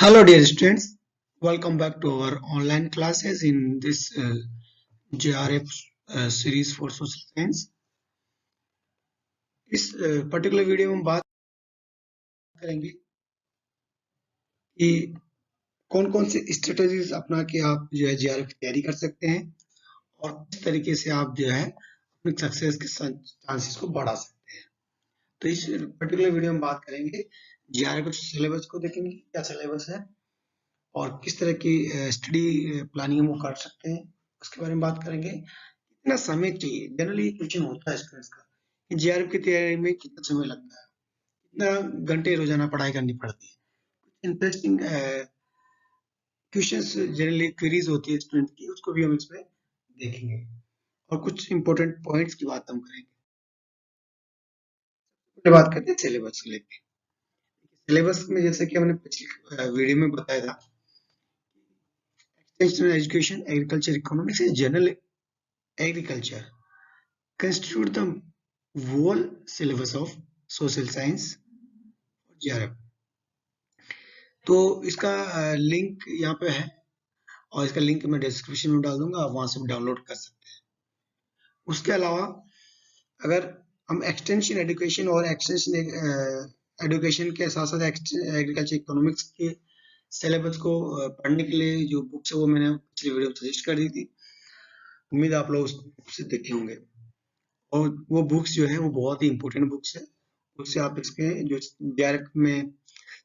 Hello dear students, welcome back to our online classes in this JRF series for social science. इस particular video में हम बात करेंगे कि कौन कौन से स्ट्रेटजीज अपना के आप जो है JRF की तैयारी कर सकते हैं और किस तरीके से आप जो है अपनी सक्सेस के चांसेस को बढ़ा सकते हैं। तो इस पर्टिकुलर वीडियो में बात करेंगे JRF के सिलेबस को, देखेंगे क्या सिलेबस है और किस तरह की स्टडी प्लानिंग हम वो कर सकते हैं, उसके बारे में बात करेंगे। कितना समय चाहिए, जनरली क्वेश्चन होता है स्टूडेंट्स का कि JRF की तैयारी में कितना समय लगता है, कितना घंटे रोजाना पढ़ाई करनी पड़ती है। इंटरेस्टिंग क्वेश्चंस जनरली क्वेरीज होती है स्टूडेंट की, उसको भी हम इसमें देखेंगे और कुछ इंपॉर्टेंट पॉइंट्स की बात हम करेंगे। पहले बात करते हैं सिलेबस को लेकर। सिलेबस में जैसे कि हमने पिछले वीडियो में बताया था, extension education, agriculture economics and general agriculture constitute the whole syllabus of social science JRF। तो इसका लिंक यहाँ पे है और इसका लिंक मैं डिस्क्रिप्शन में डाल दूंगा, आप वहां से डाउनलोड कर सकते हैं। उसके अलावा अगर हम एक्सटेंशन एजुकेशन और एक्सटेंशन एजुकेशन के साथ साथ एग्रीकल्चर इकोनॉमिक्स के सिलेबस को पढ़ने के लिए जो बुक्स है वो मैंने पिछली वीडियो में सजेस्ट कर दी थी, उम्मीद आप लोग उससे देखे होंगे। और वो बुक्स जो है वो बहुत ही इंपॉर्टेंट बुक्स है, उससे आप इसके जो JRF में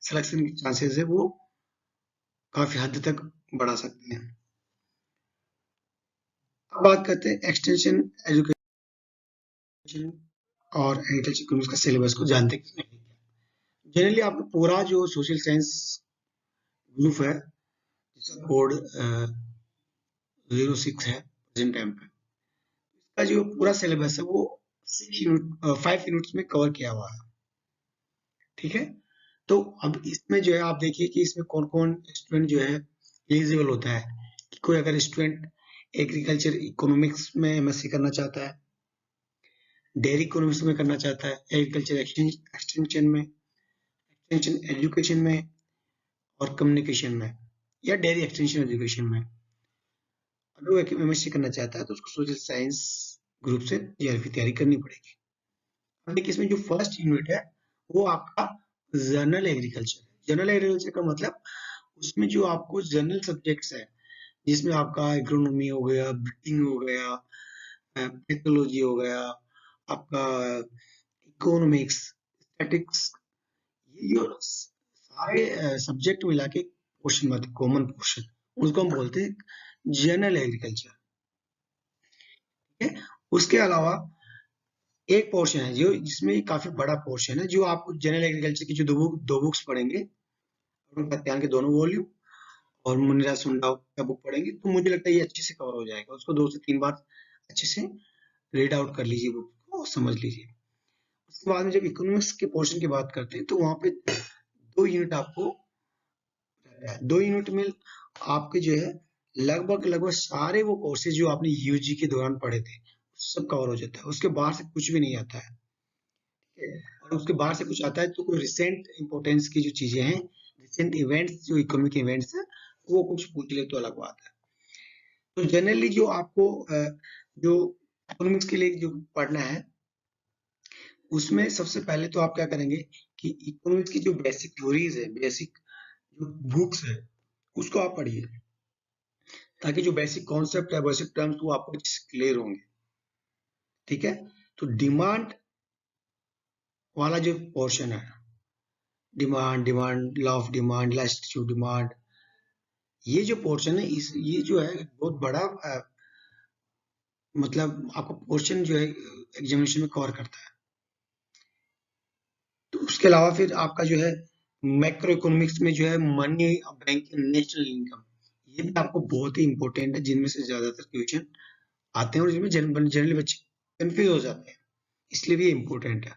सिलेक्शन के चांसेस है वो काफी हद तक बढ़ा सकते हैं। अब बात करते हैं एक्सटेंशन एजुकेशन और एग्रीकल्चर इकोनॉमिक्स का सिलेबस को जानते हैं। जनरली आपको पूरा जो सोशल साइंस ग्रुप है जिसका कोड 06 है प्रेजेंट टाइम पे, इसका जो पूरा सिलेबस है वो 5 यूनिट्स में कवर किया हुआ है। ठीक है, तो अब इसमें जो है आप देखिए कि इसमें कौन कौन स्टूडेंट जो है एलिजिबल होता है। कि कोई अगर स्टूडेंट एग्रीकल्चर इकोनॉमिक्स में MSc करना चाहता है, डेयरी इकोनॉमिक्स में करना चाहता है, एग्रीकल्चर एक्सटेंशन में, एक्सटेंशन एजुकेशन में और कम्युनिकेशन में, या डेयरी एक्सटेंशन एजुकेशन में अगर वो MSc करना चाहता है तो उसको सोशल साइंस ग्रुप से JRF की तैयारी करनी पड़ेगी। अब देखिए इसमें जो फर्स्ट यूनिट है वो आपका जनरल एग्रीकल्चर है। जनरल एग्रीकल्चर का मतलब उसमें जो आपको जनरल सब्जेक्ट्स है, जिसमें आपका एग्रोनॉमी हो गया, ब्रीडिंग हो गया, टेक्नोलॉजी हो गया, आपका इकोनॉमिक्स, स्टैटिक्स, ये जो सारे सब्जेक्ट मिला के पोर्शन में कॉमन पोर्शन, उसको हम बोलते हैं जनरल एग्रीकल्चर। ठीक है, उसके अलावा एक पोर्शन है जो जिसमें काफी बड़ा पोर्शन है, जो आपको जनरल एग्रीकल्चर की जो दो बुक्स पढ़ेंगे, सत्यान के दोनों वॉल्यूम और मुनिरा सुंडा का बुक पढ़ेंगे, तो मुझे लगता है ये अच्छे से कवर हो जाएगा। उसको 2 से 3 बार अच्छे से रीड आउट कर लीजिए, बुक को समझ लीजिए। उसके बाद में जब इकोनॉमिक्स के पोर्शन की बात करते हैं तो वहां पे 2 यूनिट आपको रहता है। 2 यूनिट में आपके जो है लगभग सारे वो कोर्सेज जो आपने UG के दौरान पढ़े थे सब कवर हो जाता है। उसके बाहर से कुछ भी नहीं आता है। और उसके बाहर से कुछ आता है तो कोई रिसेंट इंपोर्टेंस की जो चीजें हैं, रिसेंट इवेंट्स, जो इकोनॉमिक इवेंट्स है, वो कुछ पूछ ले तो अलग बात है। तो जनरली जो आपको जो इकोनॉमिक्स के लिए जो पढ़ना है, उसमें सबसे पहले तो आप क्या करेंगे कि इकोनॉमिक्स की जो बेसिक थ्योरीज है, बेसिक जो बुक्स है, उसको आप पढ़िए, ताकि जो बेसिक कॉन्सेप्ट है, बेसिक टर्म्स, वो आपको क्लियर होंगे। ठीक है, तो डिमांड वाला जो पोर्शन है, demand law of demand, elasticity of demand, ये जो पोर्शन है, इस ये जो है बहुत बड़ा मतलब आपको पोर्शन जो है एग्जामिनेशन में कवर करता है। तो उसके अलावा फिर आपका जो है मैक्रो इकोनॉमिक्स में जो है मनी बैंकिंग, नेशनल इनकम, ये भी आपको बहुत ही इंपॉर्टेंट है, जिनमें से ज्यादातर क्वेश्चन आते हैं और जिनमें जनरली बच्चे कंफ्यूज हो जाते हैं, इसलिए भी इम्पोर्टेंट है।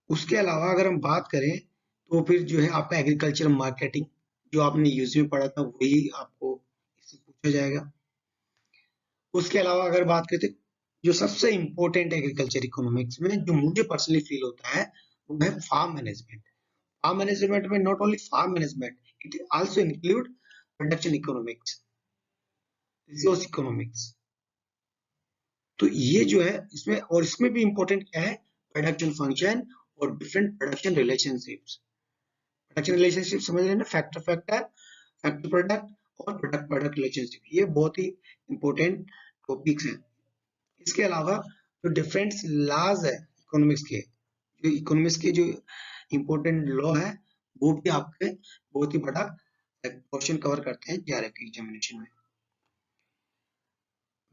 उसके अलावा अगर हम बात करें तो फिर जो है आपका एग्रीकल्चर मार्केटिंग, जो आपने यूजी में पढ़ा था वही आपको इससे पूछा जाएगा। उसके अलावा अगर बात करते जो सबसे इम्पोर्टेंट एग्रीकल्चर इकोनॉमिक्स में जो मुझे पर्सनली फील होता है, वो है फार्म मैनेजमेंट। फार्म मैनेजमेंट में not only farm management, It also include production economics, resource economics। तो ये जो है इसमें, और इसमें भी इंपॉर्टेंट क्या है, प्रोडक्शन फंक्शन और different production relationships. Production relationship समझ रहे हैं ना, फैक्टर फैक्टर, फैक्टर प्रोडक्ट और प्रोडक्ट प्रोडक्ट रिलेशनशिप, ये बहुत ही इंपॉर्टेंट टॉपिक्स हैं। इसके अलावा जो डिफरेंट लॉज है इकोनॉमिक्स के, जो इकोनॉमिक्स के जो इंपॉर्टेंट लॉ है, वो भी आपके बहुत ही बड़ा क्वेश्चन कवर करते हैं जेआरएफ के एग्जामिनेशन में।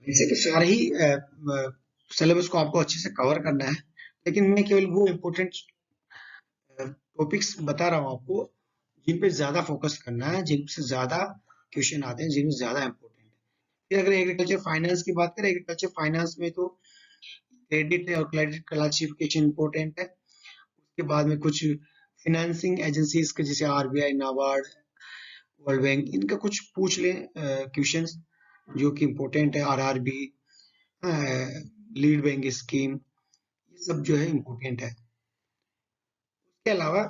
वैसे तो सारे ही सिलेबस को आपको अच्छे से कवर करना है, लेकिन मैं केवल वो इम्पोर्टेंट टॉपिक्स बता रहा हूँ आपको जिन पे ज्यादा फोकस करना है, जिनसे ज्यादा क्वेश्चन आते हैं, जिनमें ज्यादा इम्पोर्टेंट है। फिर अगर एग्रीकल्चर फाइनेंस की बात करें, एग्रीकल्चर फाइनेंस में तो क्रेडिट और क्रेडिट क्लासिफिकेशन इम्पोर्टेंट है। उसके बाद में कुछ फाइनेंसिंग एजेंसीज के जैसे आरबीआई, नाबार्ड, वर्ल्ड बैंक, इनका कुछ पूछ लें क्वेश्चंस जो कि इम्पोर्टेंट है। आरआरबी, लीड बैंक स्कीम, ये सब जो है इम्पोर्टेंट है। इसके अलावा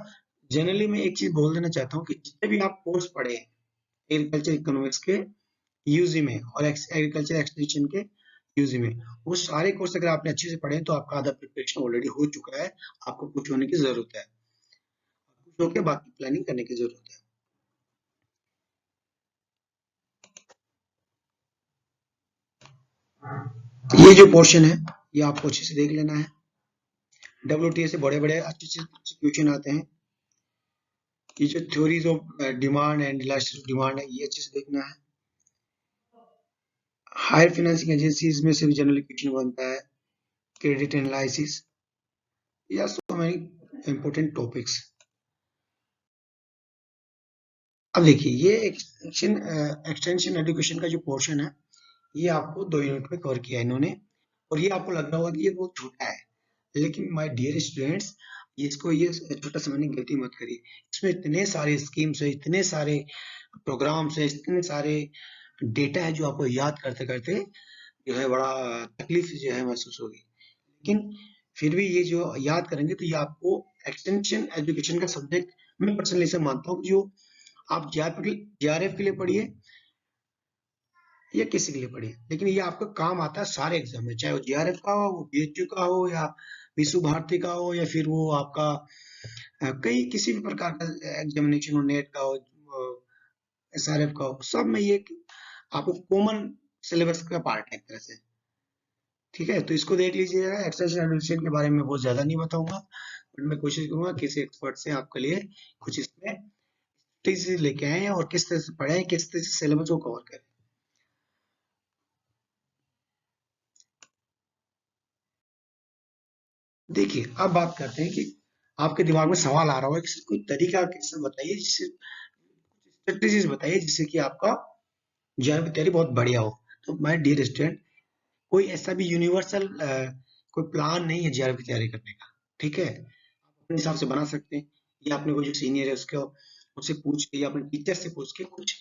जनरली मैं एक चीज बोल देना चाहता हूँ कि जितने भी आप कोर्स पढ़े हैं एग्रीकल्चर इकोनॉमिक्स के यूजी में और एग्रीकल्चर एक्सटेंशन के यूजी में, वो सारे कोर्स अगर आपने अच्छे से पढ़े हैं तो आपका आधा प्रिपरेशन ऑलरेडी हो चुका है। आपको कुछ होने की जरूरत है, कुछ होकर बाकी प्लानिंग करने की जरूरत है। ये जो पोर्शन है ये आपको अच्छे से देख लेना है। WTA से बड़े बड़े अच्छे अच्छे क्वेश्चन आते हैं। ये जो theories of demand and elasticity of demand है, ये अच्छे से देखना है। हायर फाइनेंसिंग एजेंसीज में से भी जनरली क्वेश्चन बनता है। क्रेडिट एनालिसिस, या सो मेनी इंपॉर्टेंट टॉपिक्स। अब देखिए ये एक्सटेंशन एजुकेशन का जो पोर्शन है, ये आपको 2 यूनिट में कवर किया है इन्होंने, और ये आपको लग रहा होगा कि ये बहुत छोटा है, लेकिन माय डियर स्टूडेंट्स, इसको ये छोटा समझने की गलती मत करिए। इसमें इतने सारे स्कीम्स है, इतने सारे प्रोग्राम्स है, इतने सारे डेटा है जो आपको याद करते करते जो है बड़ा तकलीफ जो है महसूस होगी। लेकिन फिर भी ये जो याद करेंगे तो ये आपको एक्सटेंशन एजुकेशन का सब्जेक्ट, मैं पर्सनली ऐसा मानता हूँ, जो आप जेआरएफ के लिए पढ़िए या किसी के लिए पढ़िए, लेकिन ये आपका काम आता है सारे एग्जाम में, चाहे वो जेआरएफ का हो, वो बीएचयू का हो, या विश्व भारती का हो, या फिर वो आपका कई किसी भी प्रकार का एग्जामिनेशन हो, नेट का हो, एसआरएफ का हो, सब में ये आपको कॉमन सिलेबस का पार्ट है एक तरह से। ठीक है, तो इसको देख लीजिएगा। एक्सटेंशन एडमिशन के बारे में बहुत ज्यादा नहीं बताऊंगा, बट मैं कोशिश करूंगा किसी एक्सपर्ट से आपके लिए कुछ इसमें टिप्स लेके आए और किस तरह से पढ़े, किस तरह से सिलेबस को कवर करें। देखिए अब बात करते हैं कि आपके दिमाग में सवाल आ रहा होगा कि कोई तरीका कैसे बताइए, जिससे स्ट्रेटेजीज बताइए जिससे कि आपका ज्ञान की तैयारी बहुत बढ़िया हो। तो माय डियर स्टूडेंट, कोई ऐसा भी यूनिवर्सल कोई प्लान नहीं है जेआरएफ की तैयारी करने का। ठीक है, आप अपने हिसाब से बना सकते हैं, या अपने कोई जो सीनियर है उसको उससे पूछ के, या अपने टीचर से पूछ के कुछ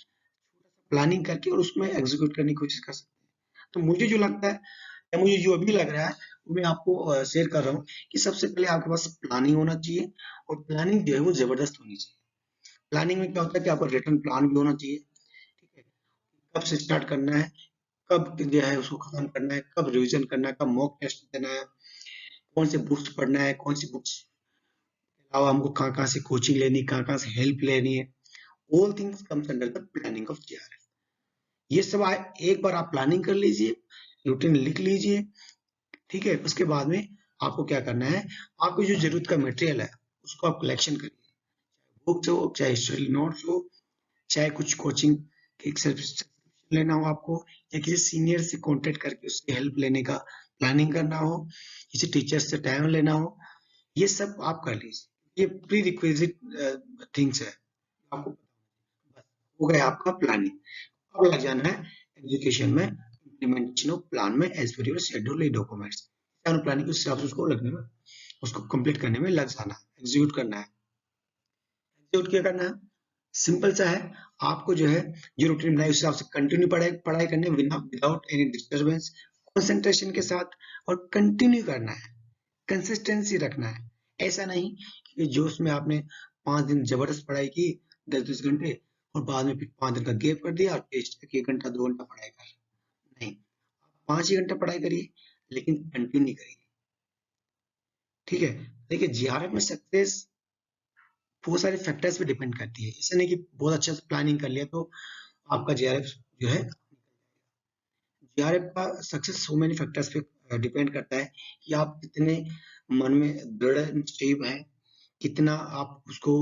प्लानिंग करके और उसमें एग्जीक्यूट करने की कोशिश कर सकते हैं। तो मुझे जो लगता है, या मुझे जो अभी लग रहा है, वो मैं आपको शेयर कर रहा हूँ कि सबसे पहले आपके पास प्लानिंग होना चाहिए, और प्लानिंग जो है वो जबरदस्त होनी चाहिए। प्लानिंग में क्या होता है कि आपका रिटर्न प्लान भी होना चाहिए। ठीक है, कब से स्टार्ट करना है, कब जो है उसको खत्म करना है, कब रिवीजन करना है, कब मॉक टेस्ट देना है, कौन से बुक्स पढ़ना है, कौन सी बुक्स के अलावा हमको कहाँ कहाँ से कोचिंग लेनी, कहाँ कहाँ से हेल्प लेनी है। All things comes under the planning of JRF. ये सब एक बार आप प्लानिंग कर लीजिए, रूटीन लिख लीजिए। ठीक है, उसके बाद में आपको क्या करना है, आपको जो जरूरत का मटेरियल है उसको आप कलेक्शन करिए। बुक्स हो, चाहे स्टडी नोट्स हो, चाहे कुछ कोचिंग की सब्सक्रिप्शन लेना हो आपको, या किसी सीनियर से कांटेक्ट करके उसकी हेल्प लेने का प्लानिंग करना हो, किसी टीचर से टाइम लेना हो, ये सब आप कर लीजिए। ये प्री रिक्विजिट थिंग्स है आपको। बस हो गया आपका प्लानिंग। अब लग जाना है एग्जीक्यूशन में, इम्प्लीमेंटेशन ऑफ प्लान में as per your schedule documents. Planning के हिसाब से उसको लगने में, उसको कंप्लीट करने में लग जाना है, एग्जीक्यूट करना है। एग्जीक्यूट क्या करना है, सिंपल सा है। आपको जो है जो रूटीन बनाई उस हिसाब से कंटिन्यू पढ़ाई पढ़ाई करनी, विदाउट एनी डिस्टर्बेंस, कंसंट्रेशन के साथ, और कंटिन्यू करना है, कंसिस्टेंसी रखना है। ऐसा नहीं कि जोश में आपने 5 दिन जबरदस्त पढ़ाई की, 10-10 घंटे, और बाद में फिर 5 दिन का गैप कर दिया और टेस्ट 1 घंटा 2 घंटा पढ़ाई कर। नहीं, 5 ही घंटा पढ़ाई करिए लेकिन कंटिन्यू नहीं करिए। ठीक है। देखिए जीआरएफ में सक्सेस बहुत सारे फैक्टर्स पे डिपेंड करती है। ऐसा नहीं कि बहुत अच्छे से प्लानिंग कर लिया तो आपका जीआरएफ जो है, जीआरएफ का सक्सेस सो मेनी फैक्टर्स पे डिपेंड करता है कि आप कितने मन में दृढ़ निश्चयी है, कितना आप उसको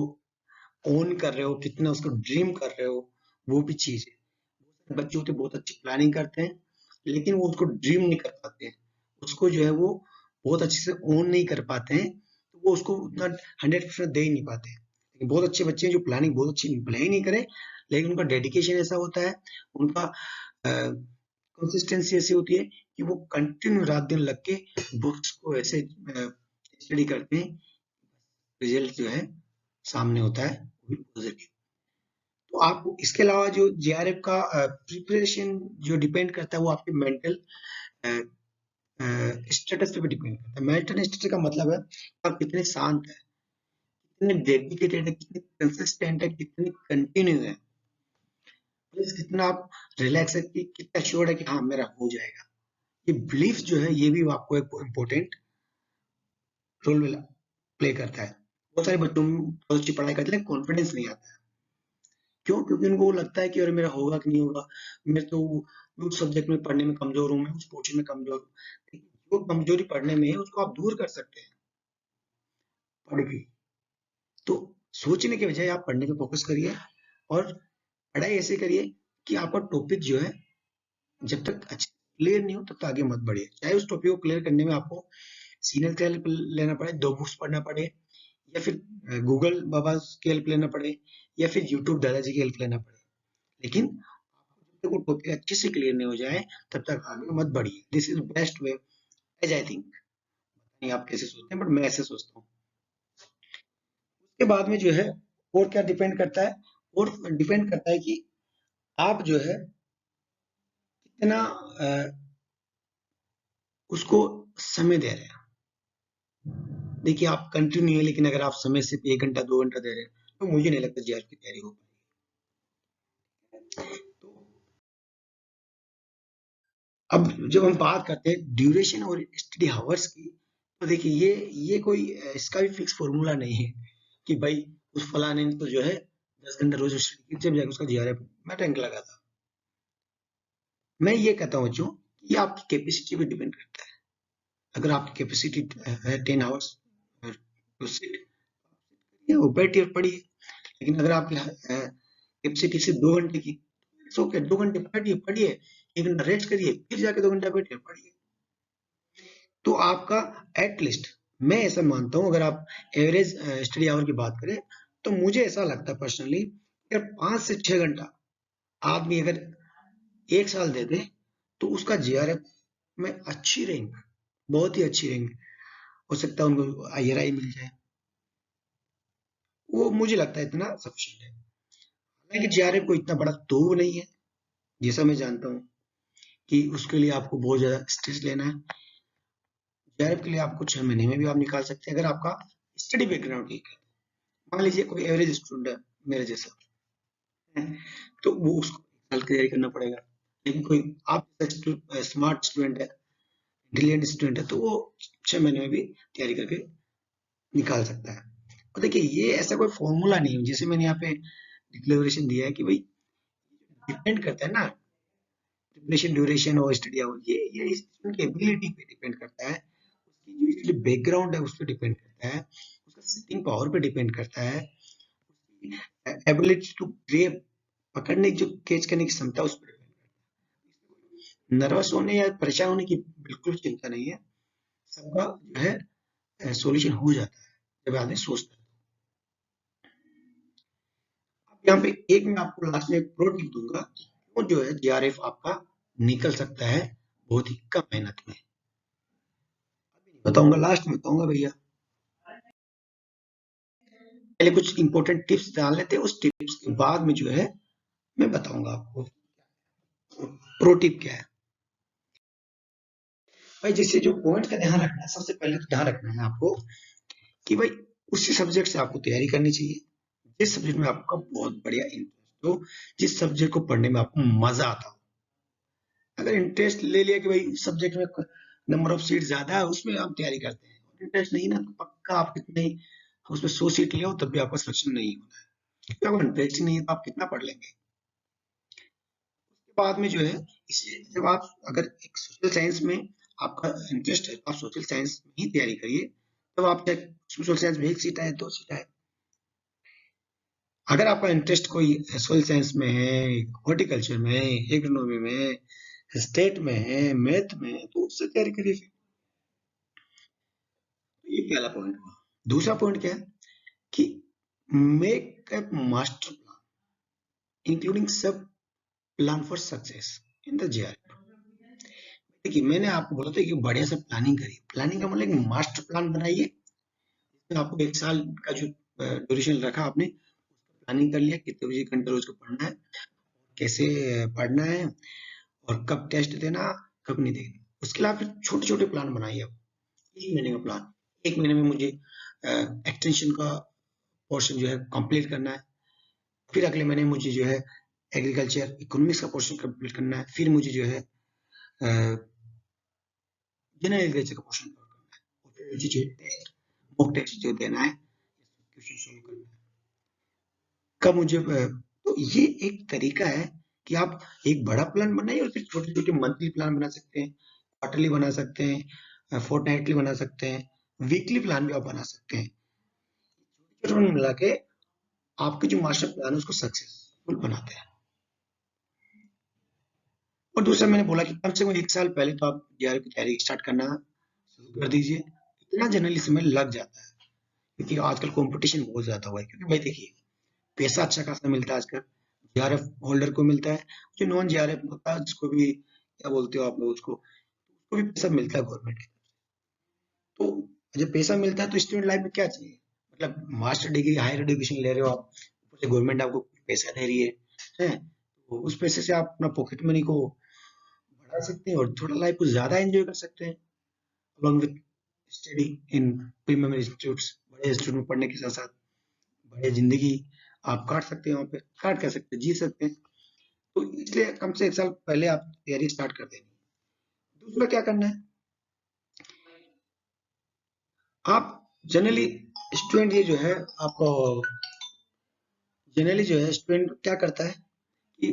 ओन कर रहे हो, कितना उसको ड्रीम कर रहे हो, वो भी चीज है। बच्चे होते बहुत अच्छी प्लानिंग करते हैं लेकिन वो उसको ड्रीम नहीं कर पाते हैं, उसको जो है वो बहुत अच्छे से ओन नहीं कर पाते हैं, तो वो उसको उतना 100% दे ही नहीं पाते। लेकिन बहुत अच्छे बच्चे हैं जो प्लानिंग बहुत अच्छी भले ही नहीं करे लेकिन उनका डेडिकेशन ऐसा होता है, उनका कंसिस्टेंसी ऐसी होती है कि वो कंटिन्यू रात दिन लग के बुक्स को ऐसे स्टडी करते हैं, रिजल्ट जो है सामने होता है पॉजिटिव। तो आप इसके अलावा जो जीआरएफ का प्रिपरेशन जो डिपेंड करता है वो आपके मेंटल स्टेटस पे भी डिपेंड करता है। मेंटल स्टेटस का मतलब है आप कितने शांत है, कितने डेडिकेटेड है, कितने कंसिस्टेंट है, कितने कंटिन्यू है, प्लस कितना आप रिलैक्स है, कि कितना श्योर है कि हाँ मेरा हो जाएगा। ये बिलीफ जो है ये भी आपको एक इम्पोर्टेंट रोल प्ले करता है। बहुत सारे बच्चों में बहुत अच्छी पढ़ाई करते हैं कॉन्फिडेंस नहीं आता है। क्यों? क्योंकि उनको वो लगता है कि अरे मेरा होगा कि नहीं होगा, मैं तो उस सब्जेक्ट में पढ़ने में कमजोर हूँ, मैं उस पोर्शन में कमजोर हूँ। जो कमजोरी पढ़ने में है उसको आप दूर कर सकते हैं पढ़ के। तो सोचने के बजाय आप पढ़ने पे फोकस करिए और पढ़ाई ऐसे करिए कि आपका टॉपिक जो है जब तक अच्छे क्लियर नहीं हो तब तक आगे मत बढ़िए। चाहे उस टॉपिक को क्लियर करने में आपको सीनियर की हेल्प लेना पड़े, 2 बुक्स पढ़ना पड़े, या फिर गूगल बाबा की हेल्प लेना पड़े, या फिर यूट्यूब दादाजी की हेल्प लेना पड़े, लेकिन जब तक वो टॉपिक अच्छे से क्लियर नहीं हो जाए तब तक आगे मत बढ़िए। This is best way as I think. नहीं आप कैसे सोचते हैं बट मैं ऐसे सोचता हूँ। उसके बाद में जो है और क्या डिपेंड करता है, और डिपेंड करता है कि आप जो है कितना उसको समय दे रहे हैं। देखिए आप कंटिन्यू है लेकिन अगर आप समय सिर्फ 1 घंटा 2 घंटा दे रहे हैं तो मुझे नहीं लगता जीआरएफ की तैयारी हो पाएगी। तो अब जब हम बात करते हैं ड्यूरेशन और स्टडी आवर्स की, तो देखिए ये कोई इसका भी फिक्स फॉर्मूला नहीं है कि भाई उस फलाने ने तो जो है 10 घंटा रोज स्टडी की जब जाके उसका जीआरएफ में रैंक लगा था। मैं ये कहता हूँ बच्चों, ये आपकी कैपेसिटी पे डिपेंड करता है। अगर आपकी कैपेसिटी है 10 आवर्स तो वो बैठिए और पढ़िए। लेकिन अगर आपकी कैपेसिटी सिर्फ 2 घंटे की, इट्स ओके, 2 घंटे बैठिए पढ़िए, 1 घंटा रेस्ट करिए, फिर जाके 2 घंटा बैठिए पढ़िए। तो आपका एटलीस्ट, मैं ऐसा मानता हूँ, अगर आप एवरेज स्टडी आवर की बात करें तो मुझे ऐसा लगता है पर्सनली, अगर 5 से 6 घंटा आदमी अगर 1 साल दे दे तो उसका जीआरएफ में अच्छी रैंक, बहुत ही अच्छी रैंक हो सकता है, उनको आईआरआई मिल जाए, वो मुझे लगता है इतना सफिशिएंट है। हालांकि जीआरएफ को इतना बड़ा तो नहीं है, जैसा मैं जानता हूँ कि उसके लिए आपको बहुत ज्यादा स्ट्रेस लेना है। जीआरएफ के लिए आप कुछ 6 महीने में भी आप निकाल सकते हैं अगर आपका स्टडी बैकग्राउंड ठीक है। मान लीजिए कोई एवरेज स्टूडेंट है मेरे जैसा है, तो वो उसको 1 साल की तैयारी करना पड़ेगा। लेकिन कोई आप स्मार्ट स्टूडेंट है, ब्रिलियंट स्टूडेंट है, तो वो 6 महीने में भी तैयारी करके निकाल सकता है। और देखिए ये ऐसा कोई फॉर्मूला नहीं है, जैसे मैंने यहाँ पे डिक्लेरेशन दिया है कि भाई डिपेंड करता है ना, प्रिपरेशन ड्यूरेशन और स्टडी आवर, ये स्टूडेंट की एबिलिटी पे डिपेंड करता है, उसकी जो बैकग्राउंड है उस पर डिपेंड करता है, उसका सिटिंग पावर पे डिपेंड करता है, एबिलिटी टू ग्रेप, पकड़ने की जो कैच करने की क्षमता उस पर डिपेंड करता है। नर्वस होने या परेशान होने की बिल्कुल चिंता नहीं है, सबका जो है सॉल्यूशन हो जाता है जब आदमी सोचता है। अब यहाँ पे एक मैं आपको लास्ट में प्रो टिप दूंगा, वो जो है जीआरएफ आपका निकल सकता है बहुत ही कम मेहनत में। बताऊंगा, लास्ट में बताऊंगा भैया, पहले कुछ इंपॉर्टेंट टिप्स डाल लेते हैं, उस टिप्स के बाद में जो है मैं बताऊंगा आपको प्रो टिप क्या है। भाई जैसे जो पॉइंट का ध्यान रखना है, सबसे पहले तो ध्यान रखना है आपको कि भाई उसी सब्जेक्ट से आपको तैयारी करनी चाहिए जिस सब्जेक्ट में आपका बहुत बढ़िया इंटरेस्ट। तो जिस सब्जेक्ट को पढ़ने में आपको मजा आता हो। अगर इंटरेस्ट ले लिया कि भाई सब्जेक्ट में नंबर ऑफ सीट ज्यादा है, उसमें आप तैयारी करते हैं, इंटरेस्ट नहीं ना, तो पक्का आप कितने ही उसमें 100 सीट ले हो तब भी आपका सिलेक्शन नहीं होना है, क्योंकि आपको इंटरेस्ट ही नहीं है तो आप कितना पढ़ लेंगे। उसके बाद में जो है, इसे जब आप अगर एक सोशल साइंस में आपका इंटरेस्ट है तो आप सोशल साइंस में ही तैयारी करिए, तब आप चाहे सोशल साइंस में 1 सीट आए 2 सीट आए। अगर आपका इंटरेस्ट कोई सोशल साइंस में है, हॉर्टिकल्चर में है, एग्रोनॉमी में है, स्टेट में है, मैथ में है, तो उससे तैयारी करिए फिर। तो ये पहला पॉइंट हुआ। दूसरा पॉइंट क्या है कि make a master plan including sub plan for success in the JRF. देखिए, मैंने आपको बोला था कि बढ़िया से प्लानिंग करिए। प्लानिंग का मतलब एक मास्टर प्लान बनाइए, इसमें आपको 1 साल का जो ड्यूरेशन रखा आपने, प्लानिंग कर लिया कितने बजे घंटे रोज को पढ़ना है, कैसे पढ़ना है, और कब टेस्ट देना, कब नहीं देना। उसके अलावा फिर छोटे छोटे प्लान बनाइए आप। 1 महीने का प्लान, 1 महीने में मुझे एक्सटेंशन का पोर्शन जो है कंप्लीट करना है, फिर अगले महीने मुझे जो है एग्रीकल्चर इकोनॉमिक्स का पोर्शन कंप्लीट करना है, फिर मुझे जो है जनरल एग्रीकल्चर का पोर्शन कवर करना है, और फिर मुझे जो टेस्ट, मॉक टेस्ट जो देना है, क्वेश्चन सोल्व करना है। कब मुझे तो ये एक तरीका है कि आप एक बड़ा प्लान बनाइए और फिर छोटे छोटे मंथली प्लान बना सकते हैं, क्वार्टरली बना सकते हैं, फोर्टनाइटली बना सकते हैं, वीकली प्लान भी आप बना सकते हैं। छोटे छोटे मिला के आपके जो मास्टर प्लान है उसको सक्सेसफुल बनाते हैं। और दूसरा मैंने बोला कि कम से कम 1 साल पहले तो आप जेआरएफ की तैयारी स्टार्ट करना शुरू कर दीजिए। इतना जनरली समय लग जाता है, क्योंकि आजकल कंपटीशन बहुत ज्यादा हुआ है। क्योंकि भाई देखिए, पैसा अच्छा खासा मिलता है आजकल, जेआरएफ होल्डर को मिलता है, जो नॉन जेआरएफ होता है जिसको भी क्या बोलते हो आप लोग उसको भी पैसा मिलता है गवर्नमेंट की। तो जब पैसा मिलता है तो स्टूडेंट लाइफ में क्या चाहिए, मतलब मास्टर डिग्री हायर एजुकेशन ले रहे हो आप, ऊपर से गवर्नमेंट आपको पैसा दे रही है, तो उस पैसे से आप अपना पॉकेट मनी को बढ़ा सकते हैं और थोड़ा लाइफ को ज्यादा एंजॉय कर सकते हैं, along with study in premium institutes. बड़े इंस्टीट्यूट में पढ़ने के साथ साथ बढ़िया जिंदगी आप काट सकते हैं, वहाँ पे काट कह सकते हैं, जी सकते हैं। तो इसलिए कम से 1 साल पहले आप तैयारी स्टार्ट कर देनी। दूसरा क्या करना है, आप जनरली स्टूडेंट ये जो है आपको जनरली जो है स्टूडेंट क्या करता है कि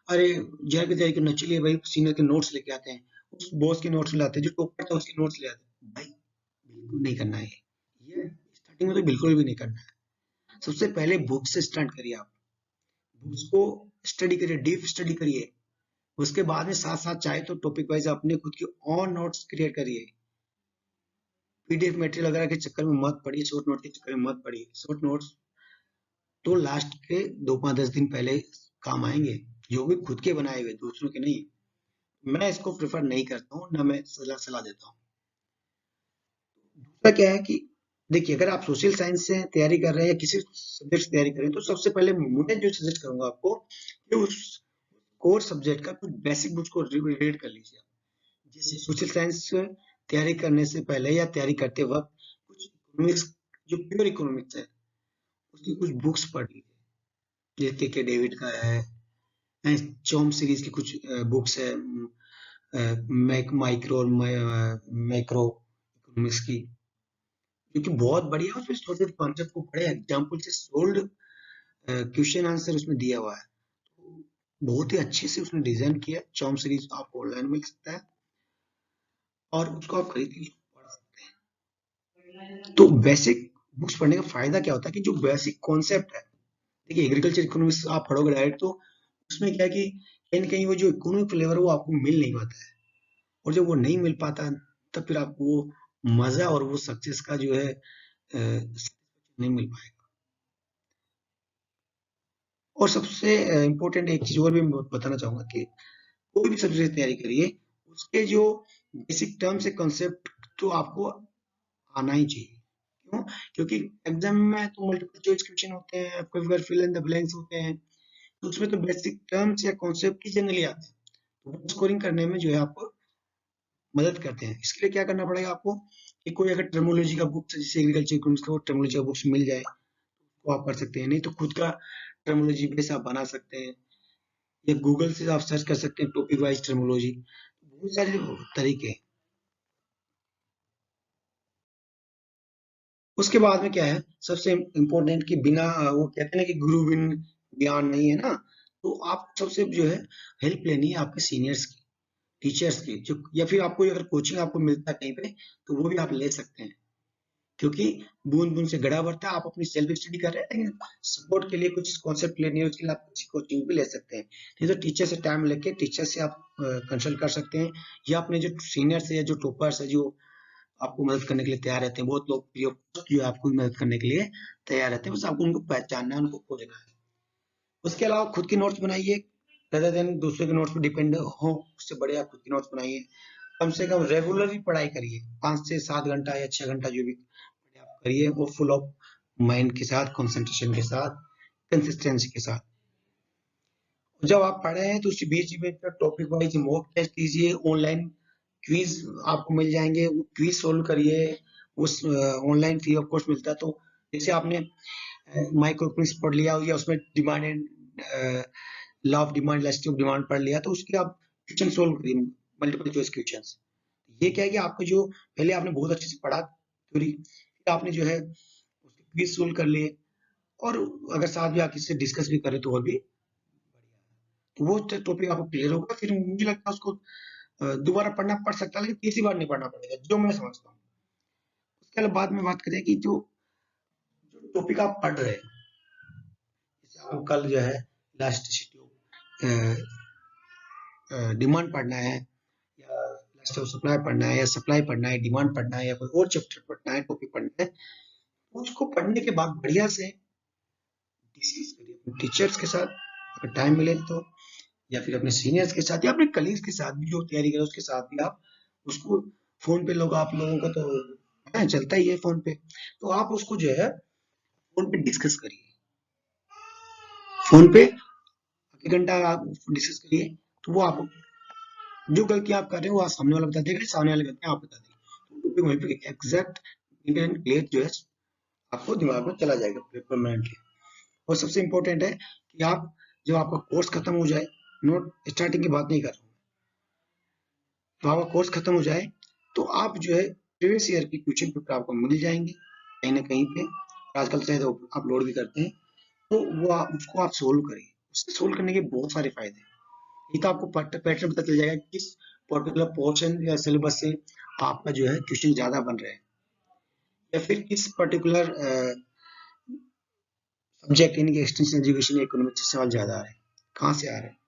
अरे जेआर की तैयारी करना, चलिए भाई सीनियर के नोट्स लेके आते हैं, उस बॉस के नोट्स लाते हैं, जो टॉपर था उसके नोट्स ले आते हैं। भाई बिल्कुल नहीं करना है ये स्टार्टिंग में तो बिल्कुल भी नहीं करना है। सबसे पहले बुक से स्टार्ट करिए आप, बुक्स को स्टडी करिए, डीप स्टडी करिए। उसके बाद में साथ साथ चाहे तो टॉपिक वाइज अपने खुद के और नोट्स क्रिएट करिए। पीडीएफ मटेरियल वगैरह के चक्कर में मत पड़िए, शॉर्ट नोट के चक्कर में मत पड़िए। शॉर्ट नोट्स तो लास्ट के 2-5-10 दिन पहले काम आएंगे, जो भी खुद के बनाए हुए, दूसरों के नहीं। मैं इसको प्रेफर नहीं करता हूँ, ना मैं सलाह सलाह देता हूँ। दूसरा क्या है कि देखिए, अगर आप सोशल साइंस से तैयारी कर रहे हैं या किसी सब्जेक्ट से तैयारी कर रहे हैं, तो सबसे पहले मैं जो सजेस्ट करूंगा आपको कि उस कोर सब्जेक्ट का कुछ बेसिक बुक्स को रीड कर लीजिए। जैसे सोशल साइंस तैयारी करने से पहले या तैयारी करते वक्त कुछ इकोनॉमिक्स, जो प्योर इकोनॉमिक्स है, उसकी कुछ बुक्स पढ़ लीजिए। जैसे के डेविड का है, चॉम सीरीज की कुछ बुक्स है, माइक्रो और मैक्रो इकोनॉमिक्स की, जो कि बहुत बढ़िया है। उसमें छोटे छोटे कॉन्सेप्ट को बड़े एग्जाम्पल से सोल्ड क्वेश्चन आंसर उसमें दिया हुआ है। तो बहुत ही अच्छे से उसने डिजाइन किया। चॉम सीरीज आपको ऑनलाइन मिल सकता है और उसको आप खरीद के पढ़ सकते हैं। तो बेसिक बुक्स पढ़ने का फायदा क्या होता है कि जो बेसिक कॉन्सेप्ट है, देखिए एग्रीकल्चर इकोनॉमिक्स आप पढ़ोगे डायरेक्ट तो उसमें क्या है कि कहीं ना कहीं वो जो इकोनॉमिक फ्लेवर है वो आपको मिल नहीं पाता है, और जब वो नहीं मिल पाता तब फिर आपको वो मजा और वो सक्सेस का जो है नहीं मिल पाएगा। और सबसे इम्पोर्टेंट एक चीज और भी मैं बताना चाहूंगा कि कोई भी सब्जेक्ट की तैयारी करिए, उसके जो बेसिक टर्म्स है, कॉन्सेप्ट तो आपको आना ही चाहिए। क्यों? क्योंकि एग्जाम में तो मल्टीपल चॉइस क्वेश्चन होते हैं, कभी कभी फिल इन द ब्लैंक्स होते हैं, तो उसमें तो बेसिक टर्म्स या कॉन्सेप्ट ही जनरली आते हैं, तो वो स्कोरिंग करने में जो है आपको मदद करते हैं। इसके लिए क्या करना पड़ेगा आपको कि कोई अगर टर्मोलॉजी का बुक जैसे एग्रीकल्चर इकोनॉमिक्स का टर्मोलॉजी का बुक्स मिल जाए तो आप पढ़ सकते हैं, नहीं तो खुद का टर्मोलॉजी बेस आप बना सकते हैं, या गूगल से आप सर्च कर सकते हैं टॉपिक वाइज टर्मोलॉजी, बहुत सारे तरीके हैं। उसके बाद में क्या है, सबसे इम्पोर्टेंट कि बिना वो कहते हैं ना कि गुरु बिन ज्ञान नहीं है ना, तो आप सबसे जो है हेल्प लेनी है आपके सीनियर्स की, टीचर्स की, जो या फिर आपको अगर कोचिंग आपको मिलता है कहीं पे तो वो भी आप ले सकते हैं, क्योंकि बूंद बूंद से गड़ा भरता है। आप अपनी सेल्फ स्टडी कर रहे हैं लेकिन सपोर्ट के लिए कुछ कॉन्सेप्ट लेनी है, उसके लिए आप किसी कोचिंग भी ले सकते हैं, नहीं तो टीचर से टाइम लेके टीचर से आप कंसल्ट कर सकते हैं, या अपने जो सीनियर्स है या जो टॉपर्स है जो आपको मदद करने के लिए तैयार रहते हैं, बहुत लोग जो आपको मदद करने के लिए तैयार रहते हैं, बस आपको उनको पहचानना है, उनको खोजना है। उसके अलावा खुद की नोट्स बनाइए, rather देन दूसरे के नोट्स पर डिपेंड हो, उससे बढ़िया खुद की नोट्स बनाइए। कम से कम रेगुलरली पढ़ाई करिए, 5 से 7 घंटा या 6 घंटा जो भी आप करिए, वो फुल ऑफ माइंड के साथ, कंसंट्रेशन के साथ, कंसिस्टेंसी के साथ। जब आप पढ़ रहे हैं तो उसी बीच में टॉपिक वाइज मॉक टेस्ट कीजिए, ऑनलाइन क्विज आपको मिल जाएंगे, वो क्विज सोल्व करिए, उस ऑनलाइन फ्री ऑफ कॉस्ट मिलता है। तो जैसे आपने माइक्रो इकोनॉमिक्स पढ़ लिया या उसमें demand and law of demand, elasticity of demand पढ़ लिया, तो उसके आप क्वेश्चन सोल्व करिए, मल्टीपल चॉइस क्वेश्चंस। ये क्या है कि आपको जो पहले आपने बहुत अच्छे से पढ़ा थ्योरी, फिर आपने जो है उसके क्विज सोल्व कर लिए, और अगर साथ में आप किसी से डिस्कस भी करें तो और भी तो वो टॉपिक आपको क्लियर होगा, फिर मुझे लगता है उसको दोबारा पढ़ना पड़ सकता है, लेकिन तीसरी बार नहीं पढ़ना पड़ेगा, जो मैं समझता हूँ। उसके अलावा बाद में बात करें कि जो टॉपिक आप पढ़ रहे हैं, जैसे आपको कल जो है इलास्टिसिटी डिमांड पढ़ना है, या इलास्टिसिटी ऑफ सप्लाई पढ़ना है, या सप्लाई पढ़ना है, डिमांड पढ़ना है, या कोई और चैप्टर पढ़ना है, टॉपिक पढ़ना है, उसको पढ़ने के बाद बढ़िया से डिस्कस करिए अपने टीचर्स के साथ, अगर टाइम मिले तो, या फिर अपने सीनियर्स के साथ, या अपने कलीग्स के साथ भी जो तैयारी करे उसके साथ भी आप उसको, फोन पे लोग आप लोगों को तो चलता ही है फोन पे, तो आप उसको जो है फोन पे डिस्कस करिए, फोन पे 1 घंटा आप डिस्कस करिए, तो वो आप जो गलती आप कर रहे हो वो सामने वाला बता देगा, सामने वाले गलतियां आप बता देंगे, तो वहीं पे एग्जैक्ट क्लियर जो है आपको दिमाग में चला जाएगा परमानेंटली। और सबसे इम्पोर्टेंट है कि आप जब आपका कोर्स खत्म हो जाए, नोट स्टार्टिंग की बात नहीं कर रहा हूँ, तो आपका कोर्स खत्म हो जाए तो आप जो है प्रीवियस ईयर की क्वेश्चन पेपर आपको मिल जाएंगे कहीं ना कहीं पे, आजकल शायद अपलोड भी करते हैं, तो वो उसको आप सोल्व करिए। उससे सोल्व करने के बहुत सारे फायदे हैं। एक तो आपको पैटर्न पता चल जाएगा किस पर्टिकुलर पोर्शन या सिलेबस से आपका जो है क्वेश्चन ज्यादा बन रहे हैं, या फिर किस पर्टिकुलर सब्जेक्ट यानी कि एक्सटेंशन एजुकेशन या इकोनॉमिक्स से सवाल ज्यादा आ रहे हैं, कहाँ से आ रहे हैं।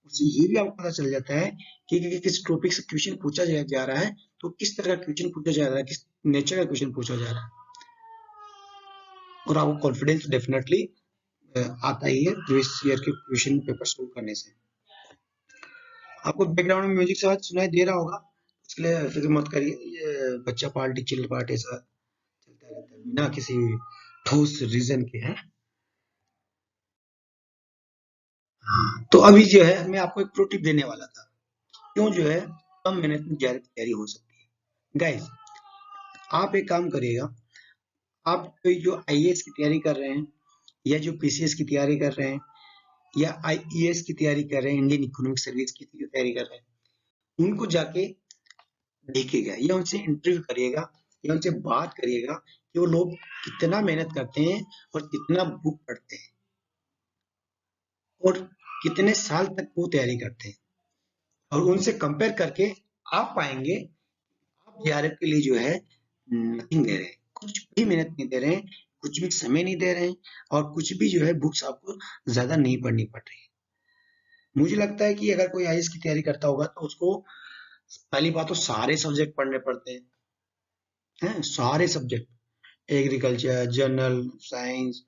उससे ये भी आपको पता चल जाता है कि किस टॉपिक से क्वेश्चन पूछा जा रहा है, तो किस तरह का क्वेश्चन पूछा जा रहा है, किस नेचर का क्वेश्चन पूछा जा रहा है, और आपको कॉन्फिडेंस डेफिनेटली आता ही है प्रीवियस ईयर के क्वेश्चन पेपर सोल्व करने से। आपको बैकग्राउंड में म्यूजिक से आवाज सुनाई दे रहा होगा, इसके लिए फिक्र मत करिए, ये बच्चा पार्टी चिल्ड पार्टी ऐसा चलता रहता है बिना किसी ठोस रीजन के है। हाँ, तो अभी जो है मैं आपको एक प्रो टिप देने वाला था, क्यों जो है कम मेहनत में ज्यादा तैयारी हो सकती है। गाइस, आप एक काम करिएगा, आप कोई जो आईएएस की तैयारी कर रहे हैं, या जो पीसीएस की तैयारी कर रहे हैं, या आईईएस की तैयारी कर रहे हैं, इंडियन इकोनॉमिक सर्विस की तैयारी कर रहे हैं, उनको जाके देखिएगा या उनसे इंटरव्यू करिएगा या उनसे बात करिएगा कि वो लोग कितना मेहनत करते हैं और कितना बुक पढ़ते हैं और कितने साल तक वो तैयारी करते हैं, और उनसे कंपेयर करके आप पाएंगे आप जेआरएफ के लिए जो है नथिंग दे रहे हैं, कुछ भी मेहनत नहीं दे रहे हैं, कुछ भी समय नहीं दे रहे हैं, और कुछ भी जो है बुक्स आपको ज्यादा नहीं पढ़नी पड़ रही है। मुझे लगता है कि अगर कोई आईएएस की तैयारी करता होगा तो उसको पहली बात तो सारे सब्जेक्ट पढ़ने पड़ते हैं सारे सब्जेक्ट, एग्रीकल्चर, जनरल साइंस,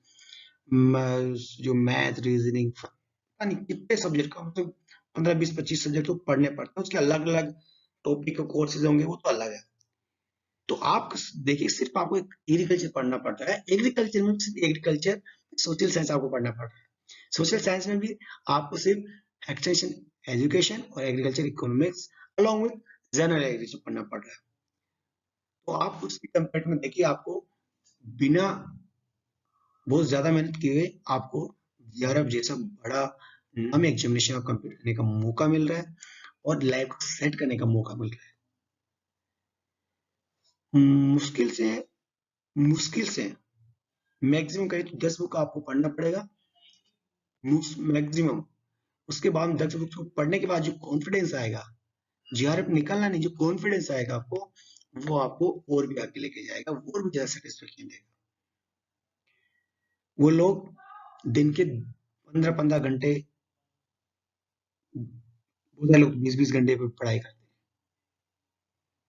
जो मैथ, रीजनिंग, पता नहीं कितने सब्जेक्ट का, मतलब 15 20 25 सब्जेक्ट तो पढ़ने पड़ते हैं, उसके अलग अलग टॉपिक के कोर्सेज होंगे, वो तो अलग है। तो आप देखिए, सिर्फ आपको एग्रीकल्चर पढ़ना पड़ता है, एग्रीकल्चर में सिर्फ एग्रीकल्चर, सोशल साइंस आपको पढ़ना पड़ता है, सोशल साइंस में भी आपको सिर्फ एक्सटेंशन एजुकेशन और agriculture economics along with general agriculture पढ़ना पड़ रहा है। तो आप उसकी कंपेयर में देखिए, आपको बिना बहुत ज्यादा मेहनत किए हुए आपको जीआरएफ जैसा बड़ा नामी एग्जामिनेशन आप कंप्लीट करने का मौका मिल रहा है और लाइफ को सेट करने का मौका मिल रहा है। मुश्किल से मैक्सिमम कहीं तो 10 बुक आपको पढ़ना पड़ेगा मैक्सिमम। उसके बाद 10 बुक को पढ़ने के बाद जो कॉन्फिडेंस आएगा, जीआरएफ निकलना नहीं, जो कॉन्फिडेंस आएगा आपको, वो आपको और भी आगे लेके जाएगा, और भी ज्यादा सेटिस्फेक्शन देगा। वो लोग दिन के 15-15 घंटे, बहुत सारे लोग 20-20 घंटे पे पढ़ाई करते हैं,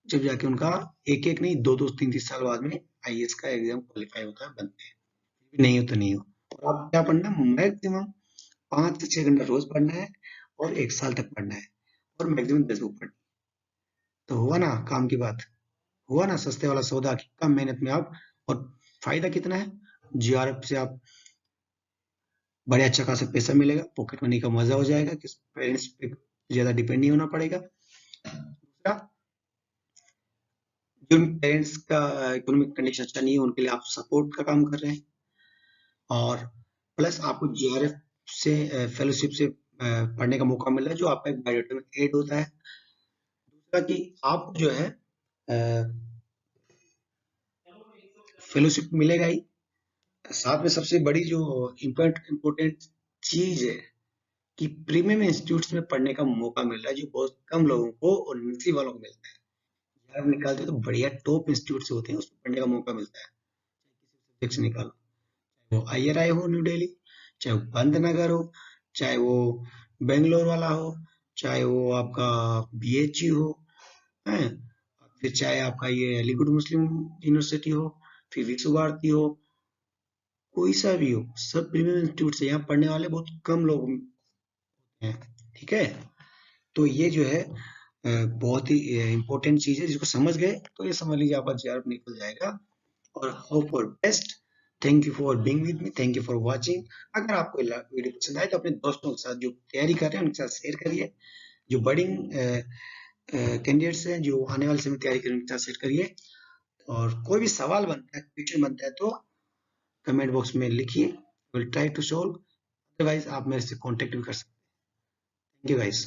जब जाके उनका एक एक नहीं, दो दो तीन तीन साल बाद में आईएएस का एग्जाम क्वालिफाई होता है, बनते हैं। नहीं हो तो नहीं हो। और आप क्या पढ़ना, मैक्सिमम 5 से 6 घंटा रोज पढ़ना है और 1 साल तक पढ़ना है, और मैक्सिमम 10 बुक पढ़ना। तो हुआ ना काम की बात, हुआ ना सस्ते वाला सौदा की कम मेहनत में आप। और फायदा कितना है, जीआरएफ से आप बड़े अच्छा खासा पैसा मिलेगा, पॉकेट मनी का मजा हो जाएगा कि पेरेंट्स पे ज्यादा डिपेंड नहीं होना पड़ेगा। दूसरा, जिन पेरेंट्स का इकोनॉमिक कंडीशन अच्छा नहीं है उनके लिए आप सपोर्ट का काम कर रहे हैं। और प्लस आपको जीआरएफ से फेलोशिप से पढ़ने का मौका मिल रहा है, जो आपका एक बायोडेटा में ऐड होता है। दूसरा कि आपको जो है फेलोशिप मिलेगा ही, साथ में सबसे बड़ी जो इम्पोर्टेंट चीज है कि प्रीमियम इंस्टीट्यूट्स में पढ़ने का मौका मिल रहा है, जो बहुत कम लोगों को और नसीब वालों को मिलता है। यार आप निकालते हो तो बढ़िया टॉप इंस्टीट्यूट से होते हैं, उसमें पढ़ने का मौका मिलता है। सब्जेक्ट से निकालो, वो आईआरआई हो न्यू दिल्ली, चाहे वो पंत नगर हो, चाहे वो बेंगलोर वाला हो, चाहे वो आपका बीएचयू हो, है, फिर चाहे आपका ये अलीगढ़ मुस्लिम यूनिवर्सिटी हो, फिर विश्व भारती हो, कोई सा भी हो, सब प्रीमियम इंस्टीट्यूट से। यहाँ पढ़ने वाले बहुत कम लोग हैं। ठीक है, तो ये जो है बहुत ही इंपॉर्टेंट चीज है, जिसको समझ गए तो ये समझ लीजिए आपका जेआरएफ निकल जाएगा। और hope for best. Thank you for being with me, thank you for watching. अगर आपको वीडियो पसंद आए तो अपने दोस्तों के साथ जो तैयारी कर रहे हैं उनके साथ शेयर करिए, जो बडिंग कैंडिडेट्स हैं जो आने वाले समय में तैयारी करें उनके साथ शेयर करिए। और कोई भी सवाल बनता है, क्वेश्चन बनता है, तो कमेंट बॉक्स में लिखिए, will try to solve. Otherwise आप मेरे से कांटेक्ट भी कर सकते हैं। Thank you guys.